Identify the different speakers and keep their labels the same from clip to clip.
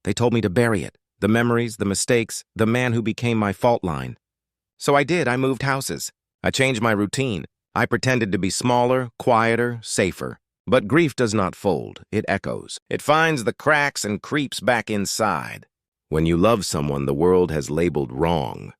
Speaker 1: They told me to bury it. The memories, the mistakes, the man who became my fault line. So I did. I moved houses. I changed my routine. I pretended to be smaller, quieter, safer. But grief does not fold. It echoes. It finds the cracks and creeps back inside. When you love someone the world has labeled wrong,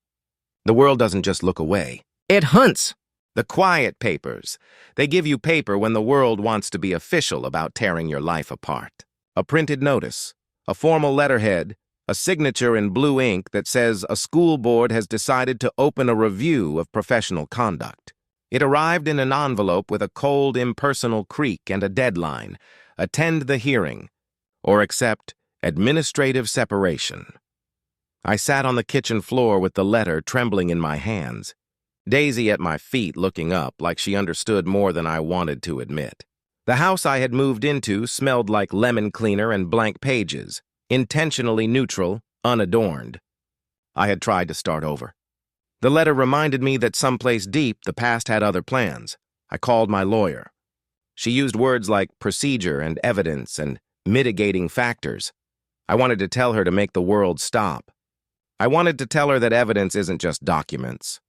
Speaker 1: the world doesn't just look away. It hunts. The quiet papers. They give you paper when the world wants to be official about tearing your life apart. A printed notice, a formal letterhead, a signature in blue ink that says a school board has decided to open a review of professional conduct. It arrived in an envelope with a cold, impersonal creak and a deadline. Attend the hearing, or accept administrative separation. I sat on the kitchen floor with the letter trembling in my hands. Daisy at my feet looking up like she understood more than I wanted to admit. The house I had moved into smelled like lemon cleaner and blank pages, intentionally neutral, unadorned. I had tried to start over. The letter reminded me that someplace deep the past had other plans. I called my lawyer. She used words like procedure and evidence and mitigating factors. I wanted to tell her to make the world stop. I wanted to tell her that evidence isn't just documents.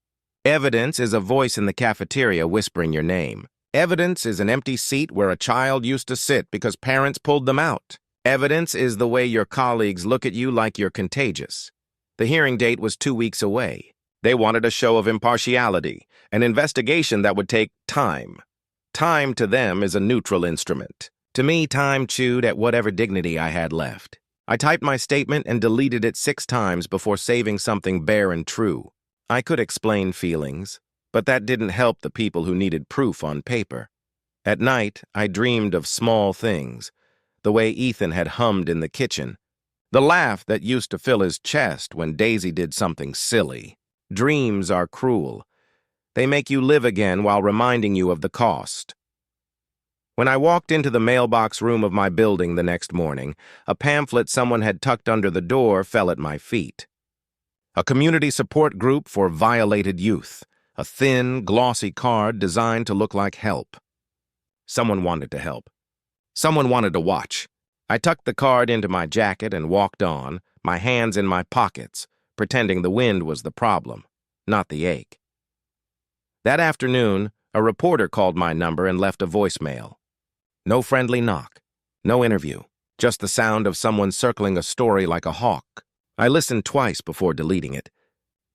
Speaker 1: Evidence is a voice in the cafeteria whispering your name. Evidence is an empty seat where a child used to sit because parents pulled them out. Evidence is the way your colleagues look at you like you're contagious. The hearing date was 2 weeks away. They wanted a show of impartiality, an investigation that would take time. Time to them is a neutral instrument. To me, time chewed at whatever dignity I had left. I typed my statement and deleted it 6 times before saving something bare and true. I could explain feelings, but that didn't help the people who needed proof on paper. At night, I dreamed of small things, the way Ethan had hummed in the kitchen, the laugh that used to fill his chest when Daisy did something silly. Dreams are cruel. They make you live again while reminding you of the cost. When I walked into the mailbox room of my building the next morning, a pamphlet someone had tucked under the door fell at my feet. A community support group for violated youth, a thin, glossy card designed to look like help. Someone wanted to help. Someone wanted to watch. I tucked the card into my jacket and walked on, my hands in my pockets, pretending the wind was the problem, not the ache. That afternoon, a reporter called my number and left a voicemail. No friendly knock, no interview, just the sound of someone circling a story like a hawk. I listened twice before deleting it.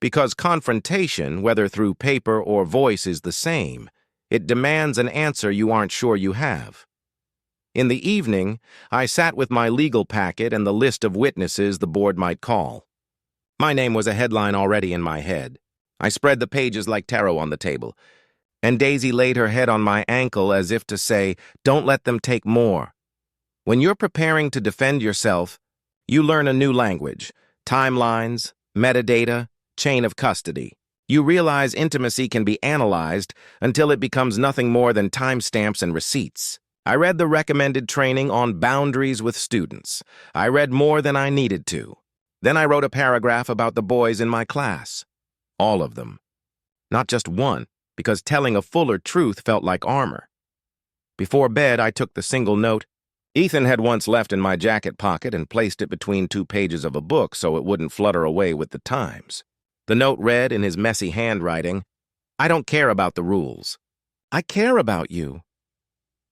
Speaker 1: Because confrontation, whether through paper or voice, is the same. It demands an answer you aren't sure you have. In the evening, I sat with my legal packet and the list of witnesses the board might call. My name was a headline already in my head. I spread the pages like tarot on the table, and Daisy laid her head on my ankle as if to say, "Don't let them take more." When you're preparing to defend yourself, you learn a new language. Timelines, metadata, chain of custody. You realize intimacy can be analyzed until it becomes nothing more than timestamps and receipts. I read the recommended training on boundaries with students. I read more than I needed to. Then I wrote a paragraph about the boys in my class. All of them. Not just one, because telling a fuller truth felt like armor. Before bed, I took the single note Ethan had once left in my jacket pocket and placed it between 2 pages of a book so it wouldn't flutter away with the times. The note read in his messy handwriting, "I don't care about the rules. I care about you."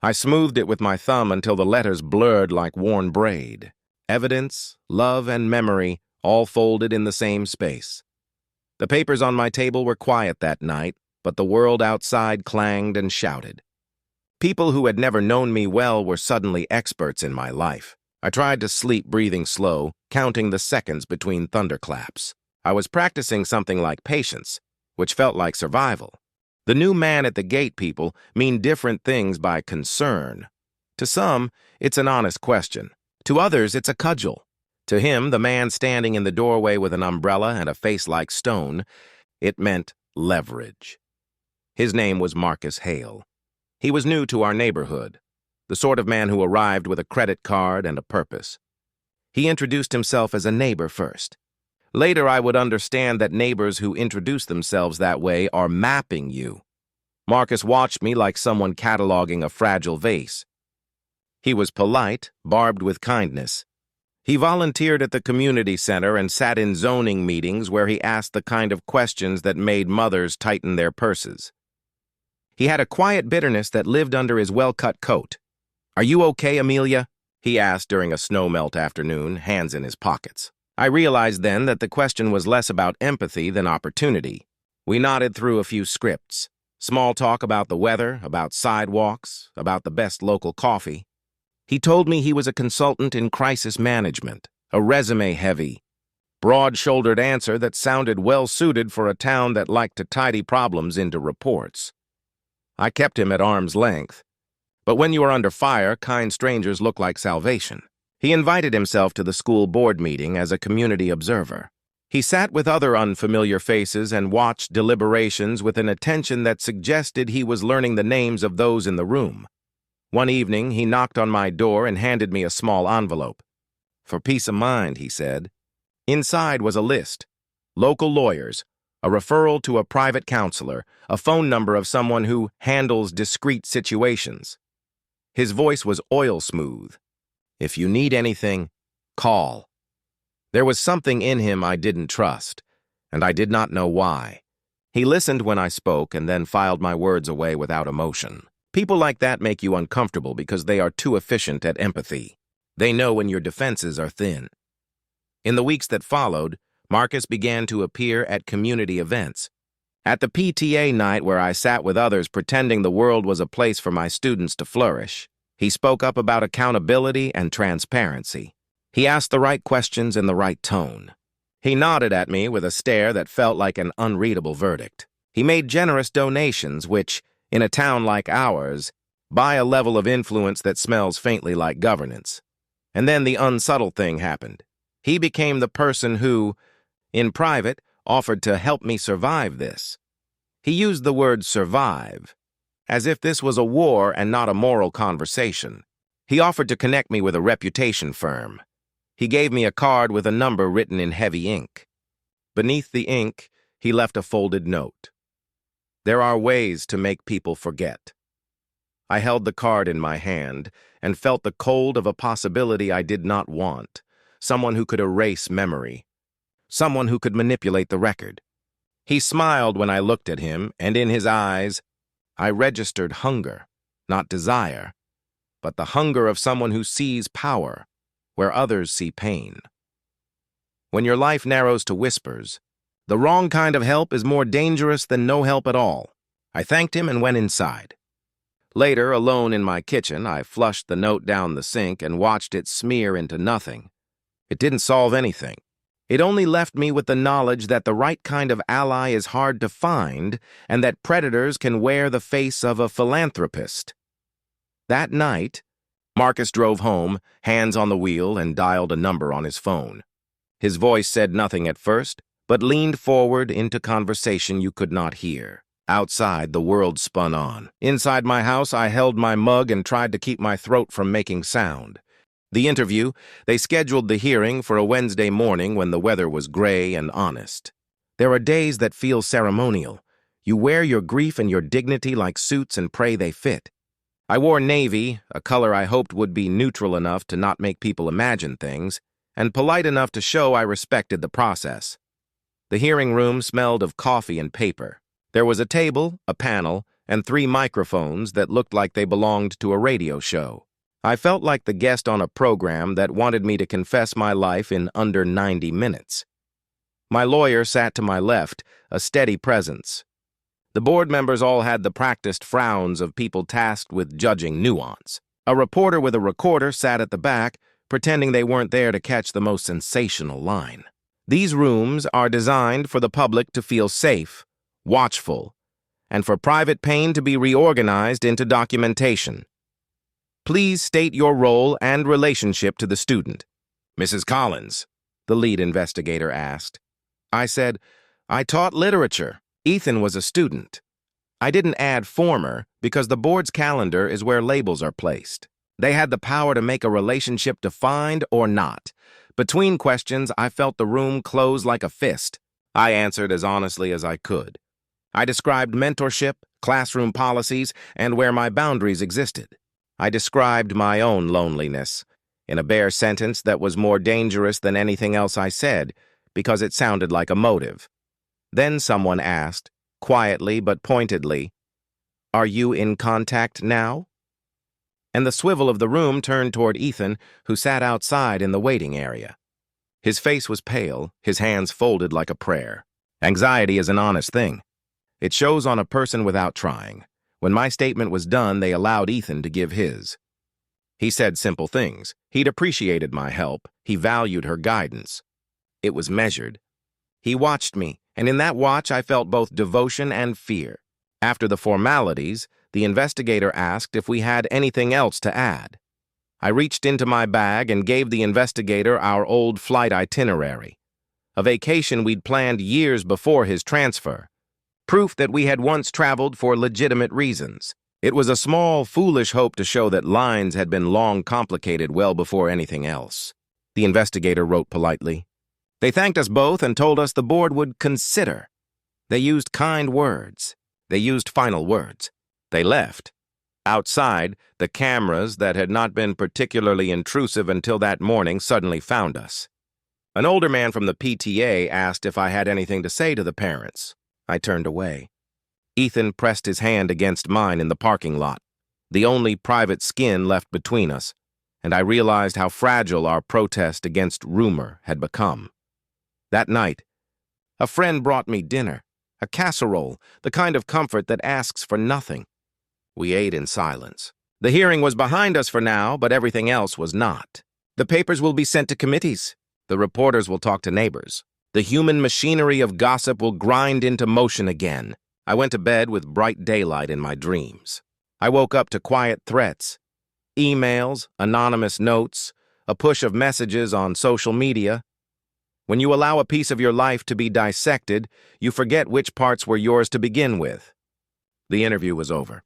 Speaker 1: I smoothed it with my thumb until the letters blurred like worn braid. Evidence, love, and memory all folded in the same space. The papers on my table were quiet that night, but the world outside clanged and shouted. People who had never known me well were suddenly experts in my life. I tried to sleep breathing slow, counting the seconds between thunderclaps. I was practicing something like patience, which felt like survival. The new man at the gate people mean different things by concern. To some, it's an honest question. To others, it's a cudgel. To him, the man standing in the doorway with an umbrella and a face like stone, it meant leverage. His name was Marcus Hale. He was new to our neighborhood, the sort of man who arrived with a credit card and a purpose. He introduced himself as a neighbor first. Later, I would understand that neighbors who introduce themselves that way are mapping you. Marcus watched me like someone cataloging a fragile vase. He was polite, barbed with kindness. He volunteered at the community center and sat in zoning meetings where he asked the kind of questions that made mothers tighten their purses. He had a quiet bitterness that lived under his well-cut coat. "Are you okay, Amelia?" he asked during a snowmelt afternoon, hands in his pockets. I realized then that the question was less about empathy than opportunity. We nodded through a few scripts. Small talk about the weather, about sidewalks, about the best local coffee. He told me he was a consultant in crisis management, a resume-heavy, broad-shouldered answer that sounded well-suited for a town that liked to tidy problems into reports. I kept him at arm's length. But when you are under fire, kind strangers look like salvation. He invited himself to the school board meeting as a community observer. He sat with other unfamiliar faces and watched deliberations with an attention that suggested he was learning the names of those in the room. One evening, he knocked on my door and handed me a small envelope. "For peace of mind," he said. Inside was a list: local lawyers, a referral to a private counselor, a phone number of someone who handles discrete situations. His voice was oil-smooth. "If you need anything, call." There was something in him I didn't trust, and I did not know why. He listened when I spoke and then filed my words away without emotion. People like that make you uncomfortable because they are too efficient at empathy. They know when your defenses are thin. In the weeks that followed, Marcus began to appear at community events. At the PTA night where I sat with others pretending the world was a place for my students to flourish, he spoke up about accountability and transparency. He asked the right questions in the right tone. He nodded at me with a stare that felt like an unreadable verdict. He made generous donations which, in a town like ours, buy a level of influence that smells faintly like governance. And then the unsubtle thing happened. He became the person who, in private, offered to help me survive this. He used the word survive, as if this was a war and not a moral conversation. He offered to connect me with a reputation firm. He gave me a card with a number written in heavy ink. Beneath the ink, he left a folded note. "There are ways to make people forget." I held the card in my hand and felt the cold of a possibility I did not want, someone who could erase memory, someone who could manipulate the record. He smiled when I looked at him, and in his eyes, I registered hunger, not desire, but the hunger of someone who sees power where others see pain. When your life narrows to whispers, the wrong kind of help is more dangerous than no help at all. I thanked him and went inside. Later, alone in my kitchen, I flushed the note down the sink and watched it smear into nothing. It didn't solve anything. It only left me with the knowledge that the right kind of ally is hard to find and that predators can wear the face of a philanthropist. That night, Marcus drove home, hands on the wheel, and dialed a number on his phone. His voice said nothing at first, but leaned forward into conversation you could not hear. Outside, the world spun on. Inside my house, I held my mug and tried to keep my throat from making sound. The interview, they scheduled the hearing for a Wednesday morning when the weather was gray and honest. There are days that feel ceremonial. You wear your grief and your dignity like suits and pray they fit. I wore navy, a color I hoped would be neutral enough to not make people imagine things, and polite enough to show I respected the process. The hearing room smelled of coffee and paper. There was a table, a panel, and 3 microphones that looked like they belonged to a radio show. I felt like the guest on a program that wanted me to confess my life in under 90 minutes. My lawyer sat to my left, a steady presence. The board members all had the practiced frowns of people tasked with judging nuance. A reporter with a recorder sat at the back, pretending they weren't there to catch the most sensational line. These rooms are designed for the public to feel safe, watchful, and for private pain to be reorganized into documentation. Please state your role and relationship to the student. "Mrs. Collins," the lead investigator asked. I said, "I taught literature. Ethan was a student." I didn't add former because the board's calendar is where labels are placed. They had the power to make a relationship defined or not. Between questions, I felt the room close like a fist. I answered as honestly as I could. I described mentorship, classroom policies, and where my boundaries existed. I described my own loneliness. in a bare sentence that was more dangerous than anything else I said, because it sounded like a motive. Then someone asked, quietly but pointedly, "Are you in contact now?" And the swivel of the room turned toward Ethan, who sat outside in the waiting area. His face was pale, his hands folded like a prayer. Anxiety is an honest thing. It shows on a person without trying. When my statement was done, they allowed Ethan to give his. He said simple things. He'd appreciated my help. He valued her guidance. It was measured. He watched me, and in that watch I felt both devotion and fear. After the formalities, the investigator asked if we had anything else to add. I reached into my bag and gave the investigator our old flight itinerary, a vacation we'd planned years before his transfer, proof that we had once traveled for legitimate reasons. It was a small, foolish hope to show that lines had been long complicated well before anything else. The investigator wrote politely. They thanked us both and told us the board would consider. They used kind words. They used final words. They left. Outside, the cameras that had not been particularly intrusive until that morning suddenly found us. An older man from the PTA asked if I had anything to say to the parents. I turned away. Ethan pressed his hand against mine in the parking lot, the only private skin left between us, and I realized how fragile our protest against rumor had become. That night, a friend brought me dinner, a casserole, the kind of comfort that asks for nothing. We ate in silence. The hearing was behind us for now, but everything else was not. The papers will be sent to committees. The reporters will talk to neighbors. The human machinery of gossip will grind into motion again. I went to bed with bright daylight in my dreams. I woke up to quiet threats, emails, anonymous notes, a push of messages on social media. When you allow a piece of your life to be dissected, you forget which parts were yours to begin with. The interview was over.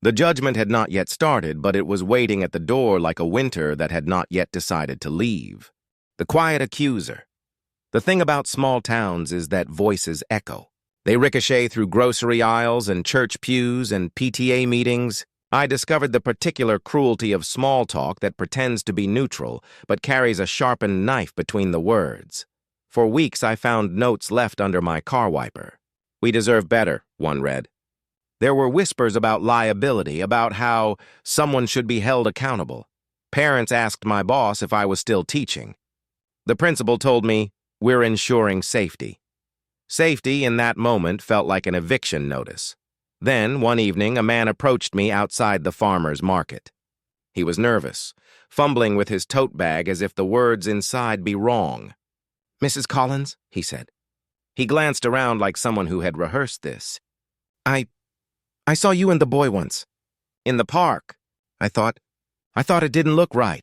Speaker 1: The judgment had not yet started, but it was waiting at the door like a winter that had not yet decided to leave. The quiet accuser. The thing about small towns is that voices echo. They ricochet through grocery aisles and church pews and PTA meetings. I discovered the particular cruelty of small talk that pretends to be neutral, but carries a sharpened knife between the words. For weeks I found notes left under my car wiper. "We deserve better," one read. There were whispers about liability, about how someone should be held accountable. Parents asked my boss if I was still teaching. The principal told me, "We're ensuring safety." Safety in that moment felt like an eviction notice. Then, one evening, a man approached me outside the farmer's market. He was nervous, fumbling with his tote bag as if the words inside be wrong. "Mrs. Collins," he said. He glanced around like someone who had rehearsed this. I saw you and the boy once. In the park, I thought it didn't look right.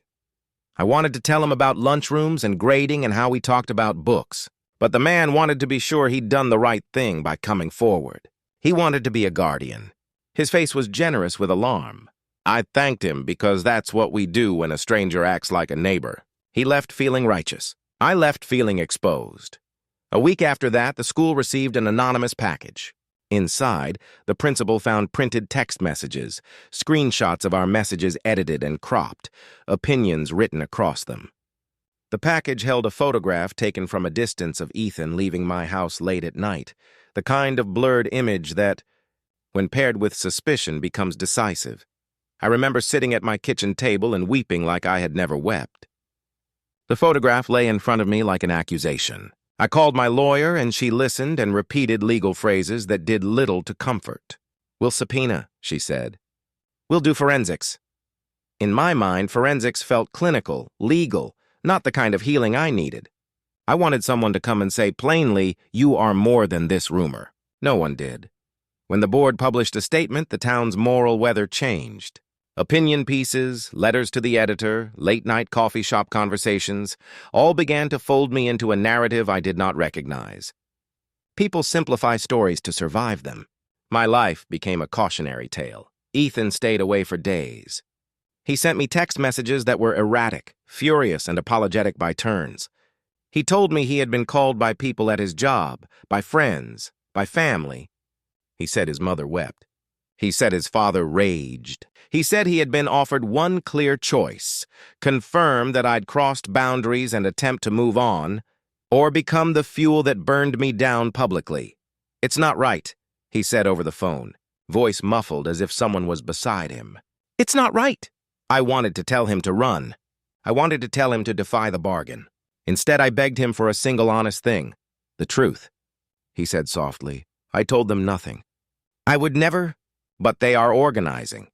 Speaker 1: I wanted to tell him about lunchrooms and grading and how we talked about books. But the man wanted to be sure he'd done the right thing by coming forward. He wanted to be a guardian. His face was generous with alarm. I thanked him because that's what we do when a stranger acts like a neighbor. He left feeling righteous. I left feeling exposed. A week after that, the school received an anonymous package. Inside, the principal found printed text messages, screenshots of our messages edited and cropped, opinions written across them. The package held a photograph taken from a distance of Ethan leaving my house late at night, the kind of blurred image that, when paired with suspicion, becomes decisive. I remember sitting at my kitchen table and weeping like I had never wept. The photograph lay in front of me like an accusation. I called my lawyer, and she listened and repeated legal phrases that did little to comfort. "We'll subpoena," she said. "We'll do forensics." In my mind, forensics felt clinical, legal, not the kind of healing I needed. I wanted someone to come and say plainly, "You are more than this rumor." No one did. When the board published a statement, the town's moral weather changed. Opinion pieces, letters to the editor, late-night coffee shop conversations, all began to fold me into a narrative I did not recognize. People simplify stories to survive them. My life became a cautionary tale. Ethan stayed away for days. He sent me text messages that were erratic, furious, and apologetic by turns. He told me he had been called by people at his job, by friends, by family. He said his mother wept. He said his father raged. He said he had been offered one clear choice: confirm that I'd crossed boundaries and attempt to move on, or become the fuel that burned me down publicly. "It's not right," he said over the phone, voice muffled as if someone was beside him. "It's not right." I wanted to tell him to run. I wanted to tell him to defy the bargain. Instead, I begged him for a single honest thing: the truth. He said softly, "I told them nothing. I would never, but they are organizing.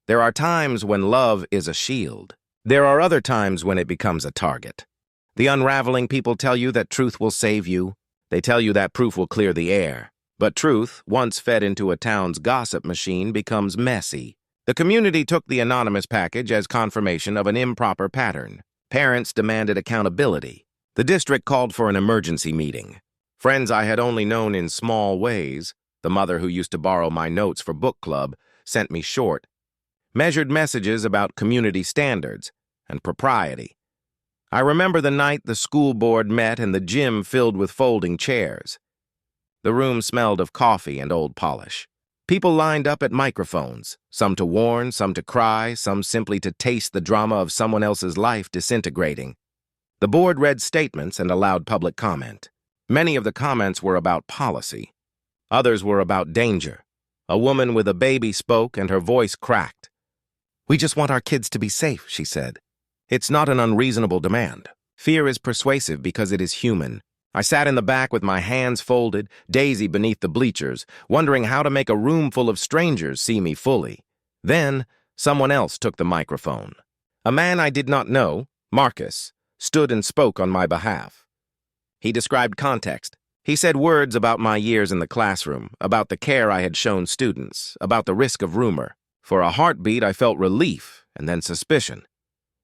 Speaker 1: There are times when love is a shield. There are other times when it becomes a target. The unraveling people tell you that truth will save you. They tell you that proof will clear the air. But truth, once fed into a town's gossip machine, becomes messy. The community took the anonymous package as confirmation of an improper pattern. Parents demanded accountability. The district called for an emergency meeting. Friends I had only known in small ways, the mother who used to borrow my notes for book club, sent me short, measured messages about community standards and propriety. I remember the night the school board met and the gym filled with folding chairs. The room smelled of coffee and old polish. People lined up at microphones, some to warn, some to cry, some simply to taste the drama of someone else's life disintegrating. The board read statements and allowed public comment. Many of the comments were about policy. Others were about danger. A woman with a baby spoke and her voice cracked. "We just want our kids to be safe," she said. "It's not an unreasonable demand. Fear is persuasive because it is human." I sat in the back with my hands folded, Daisy beneath the bleachers, wondering how to make a room full of strangers see me fully. Then, someone else took the microphone. A man I did not know, Marcus, stood and spoke on my behalf. He described context. He said words about my years in the classroom, about the care I had shown students, about the risk of rumor. For a heartbeat, I felt relief and then suspicion.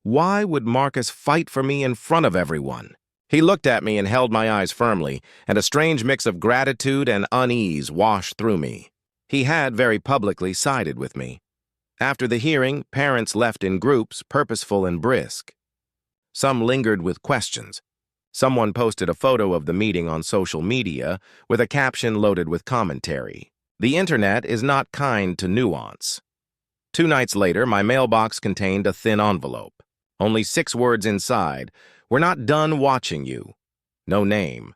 Speaker 1: Why would Marcus fight for me in front of everyone? He looked at me and held my eyes firmly, and a strange mix of gratitude and unease washed through me. He had very publicly sided with me. After the hearing, parents left in groups, purposeful and brisk. Some lingered with questions. Someone posted a photo of the meeting on social media with a caption loaded with commentary. The internet is not kind to nuance. 2 nights later, my mailbox contained a thin envelope. Only 6 words inside: "We're not done watching you." No name.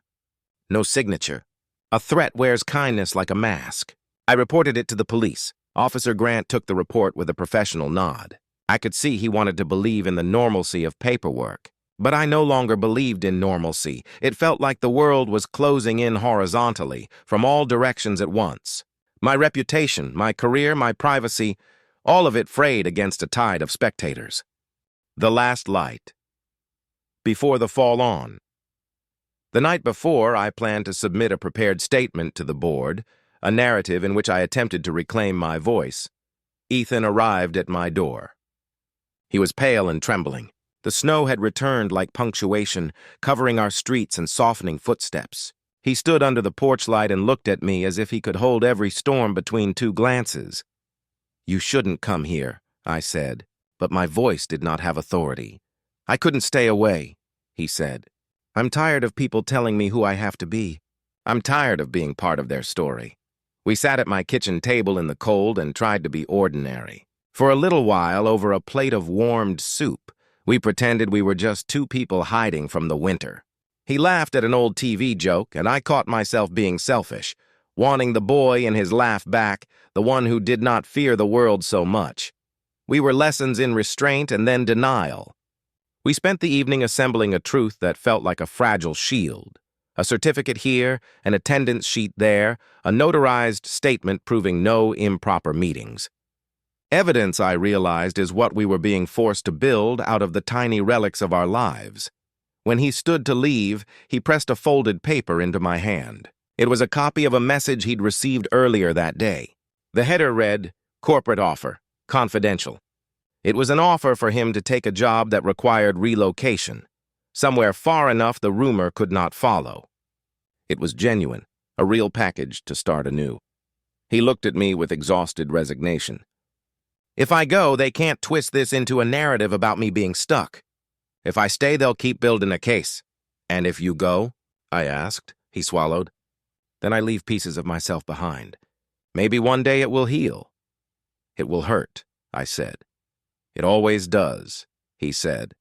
Speaker 1: No signature. A threat wears kindness like a mask. I reported it to the police. Officer Grant took the report with a professional nod. I could see he wanted to believe in the normalcy of paperwork. But I no longer believed in normalcy. It felt like the world was closing in horizontally, from all directions at once. My reputation, my career, my privacy, all of it frayed against a tide of spectators. The last light. Before the fall on. The night before, I planned to submit a prepared statement to the board, a narrative in which I attempted to reclaim my voice. Ethan arrived at my door. He was pale and trembling. The snow had returned like punctuation, covering our streets and softening footsteps. He stood under the porch light and looked at me as if he could hold every storm between 2 glances. "You shouldn't come here," I said, but my voice did not have authority. "I couldn't stay away," he said. "I'm tired of people telling me who I have to be. I'm tired of being part of their story." We sat at my kitchen table in the cold and tried to be ordinary. For a little while, over a plate of warmed soup, we pretended we were just 2 people hiding from the winter. He laughed at an old TV joke, and I caught myself being selfish, wanting the boy in his laugh back, the one who did not fear the world so much. We were lessons in restraint and then denial. We spent the evening assembling a truth that felt like a fragile shield. A certificate here, an attendance sheet there, a notarized statement proving no improper meetings. Evidence, I realized, is what we were being forced to build out of the tiny relics of our lives. When he stood to leave, he pressed a folded paper into my hand. It was a copy of a message he'd received earlier that day. The header read, "Corporate offer, confidential." It was an offer for him to take a job that required relocation, somewhere far enough the rumor could not follow. It was genuine, a real package to start anew. He looked at me with exhausted resignation. "If I go, they can't twist this into a narrative about me being stuck. If I stay, they'll keep building a case." "And if you go?" I asked. He swallowed. "Then I leave pieces of myself behind. Maybe one day it will heal. It will hurt, I said. It always does, he said.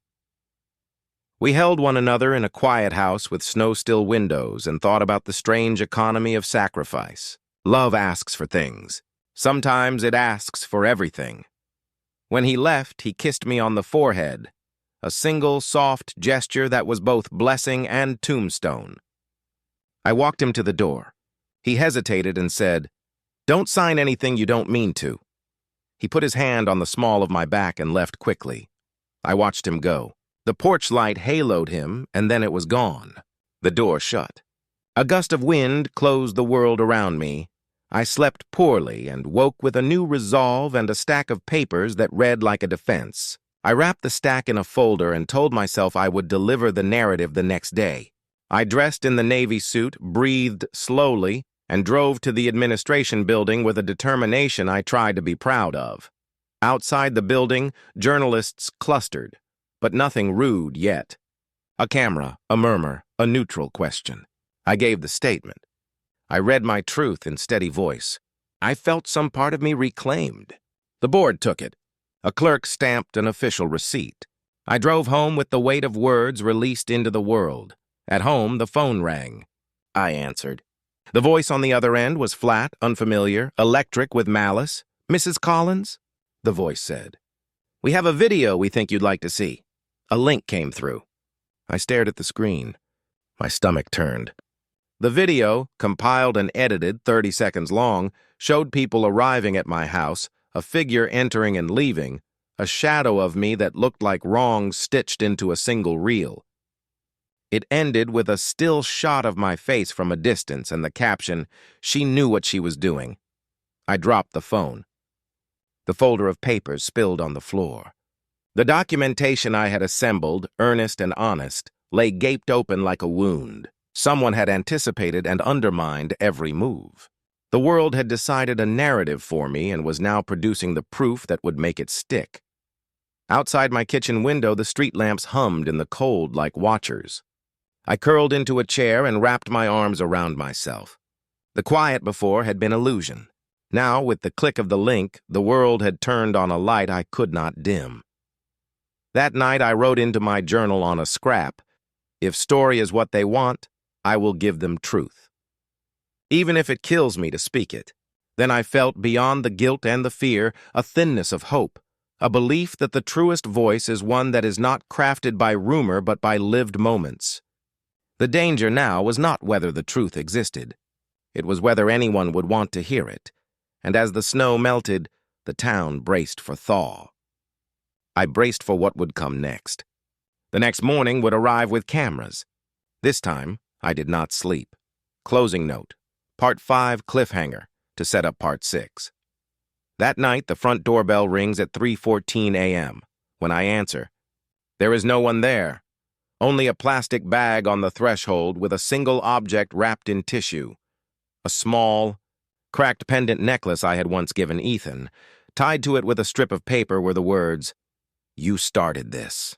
Speaker 1: We held one another in a quiet house with snow-still windows and thought about the strange economy of sacrifice. Love asks for things. Sometimes it asks for everything. When he left, he kissed me on the forehead, a single soft gesture that was both blessing and tombstone. I walked him to the door. He hesitated and said, "Don't sign anything you don't mean to." He put his hand on the small of my back and left quickly. I watched him go. The porch light haloed him, and then it was gone. The door shut. A gust of wind closed the world around me. I slept poorly and woke with a new resolve and a stack of papers that read like a defense. I wrapped the stack in a folder and told myself I would deliver the narrative the next day. I dressed in the Navy suit, breathed slowly, and drove to the administration building with a determination I tried to be proud of. Outside the building, journalists clustered, but nothing rude yet. A camera, a murmur, a neutral question. I gave the statement. I read my truth in steady voice. I felt some part of me reclaimed. The board took it. A clerk stamped an official receipt. I drove home with the weight of words released into the world. At home, the phone rang. I answered. The voice on the other end was flat, unfamiliar, electric with malice. "Mrs. Collins?" the voice said. "We have a video we think you'd like to see." A link came through. I stared at the screen. My stomach turned. The video, compiled and edited 30 seconds long, showed people arriving at my house, a figure entering and leaving, a shadow of me that looked like wrongs stitched into a single reel. It ended with a still shot of my face from a distance and the caption, "She knew what she was doing." I dropped the phone. The folder of papers spilled on the floor. The documentation I had assembled, earnest and honest, lay gaped open like a wound. Someone had anticipated and undermined every move. The world had decided a narrative for me and was now producing the proof that would make it stick. Outside my kitchen window, the street lamps hummed in the cold like watchers. I curled into a chair and wrapped my arms around myself. The quiet before had been illusion. Now, with the click of the link, the world had turned on a light I could not dim. That night, I wrote into my journal on a scrap, "If story is what they want, I will give them truth." Even if it kills me to speak it. Then I felt, beyond the guilt and the fear, a thinness of hope, a belief that the truest voice is one that is not crafted by rumor but by lived moments. The danger now was not whether the truth existed. It was whether anyone would want to hear it. And as the snow melted, the town braced for thaw. I braced for what would come next. The next morning would arrive with cameras. This time, I did not sleep. Closing note. Part 5 cliffhanger to set up Part 6. That night, the front doorbell rings at 3:14 a.m. When I answer, there is no one there. Only a plastic bag on the threshold with a single object wrapped in tissue. A small, cracked pendant necklace I had once given Ethan. Tied to it with a strip of paper were the words, "You started this."